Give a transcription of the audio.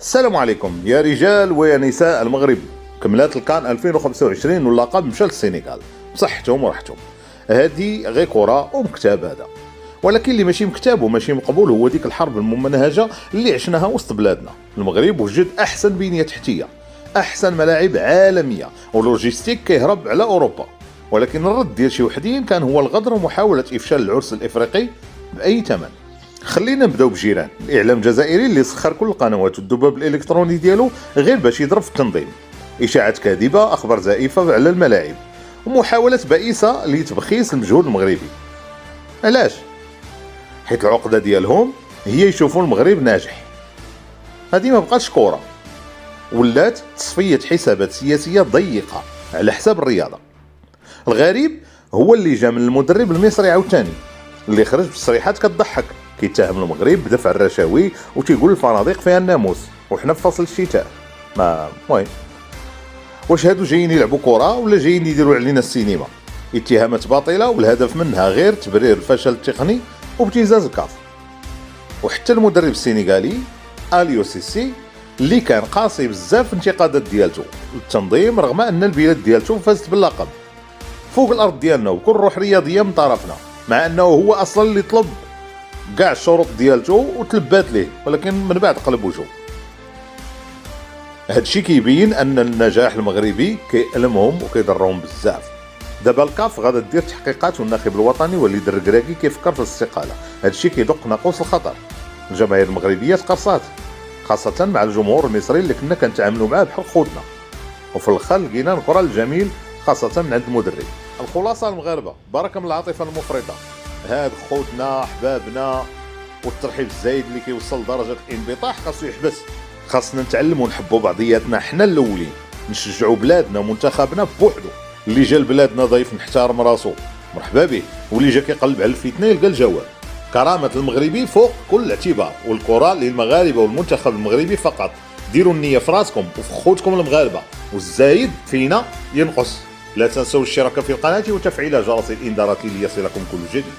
السلام عليكم يا رجال ويا نساء المغرب. كملات الكان 2025 واللقب مشى للسنغال بصحتهم وراحتهم. هذه غير كره ومكتاب هذا، ولكن اللي ماشي مكتاب وماشي مقبول هو ديك الحرب الممنهجه اللي عشناها وسط بلادنا. المغرب وجد احسن بنيه تحتيه، احسن ملاعب عالميه ولوجيستيك كيهرب على اوروبا، ولكن الرد ديال شي وحدين كان هو الغدر ومحاوله افشال العرس الافريقي باي ثمن. خلينا نبداو بجيران. الاعلام الجزائري اللي سخر كل القنوات والذباب الالكتروني ديالو غير باش يضرب في التنظيم، اشاعات كاذبه، اخبار زائفه على الملاعب، ومحاولات بائسه لتبخيس المجهود المغربي. علاش؟ حيت العقده ديالهم هي يشوفوا المغرب ناجح. هذه ما بقاتش كره، ولات تصفيه حسابات سياسيه ضيقه على حساب الرياضه. الغريب هو اللي جا من المدرب المصري عاوتاني اللي خرج بتصريحات كتضحك، كيتهم المغرب بدفع الرشاوي وتيقول الفنادق فيها الناموس وحنا في فصل الشتاء. ما المهم، واش هادو جايين يلعبوا كره ولا جايين يديروا علينا السينما؟ اتهامات باطله والهدف منها غير تبرير الفشل التقني وابتزاز الكاف. وحتى المدرب السنغالي اليو سيسي اللي كان قاسي بزاف انتقادات ديالته للتنظيم رغم ان البلاد ديالته فازت باللقب فوق الارض ديالنا وكل روح رياضيه من طرفنا، مع انه هو اصلا اللي طلب كاع الشروط ديالته وتلبات ليه، ولكن من بعد قلب وجهه. هادشي كيبين ان النجاح المغربي كيألمهم وكيضرهم بزاف. دابا الكاف غادا دير تحقيقات والناخب الوطني وليد الركراكي كيفكر في الاستقاله. هادشي كيدق ناقوس الخطر. الجماهير المغربيه تقرصات، خاصه مع الجمهور المصري اللي كنا كنتعاملوا معاه بحال خوتنا، وفي الاخر لقينا الكره الجميل خاصه من عند المدرب. الخلاصه المغاربه بركه من العاطفه المفرطه، هاد خوتنا احبابنا، والترحيب الزايد اللي كيوصل لدرجه الانبطاح خاصو يحبس. خاصنا نتعلموا نحبوا بعضياتنا حنا الاولين، نشجعوا بلادنا ومنتخبنا بوحدو. اللي جا لبلادنا ضيف نحترم راسو مرحبا به، واللي جا كيقلب على الفتنه يلقى الجواب. كرامه المغربي فوق كل اعتبار، والكره للمغاربه والمنتخب المغربي فقط. ديروا النيه في راسكم وفي خوتكم المغاربه، والزايد فينا ينقص. لا تنسوا الاشتراك في القناه وتفعيل جرس الانذارات ليصلكم كل جديد.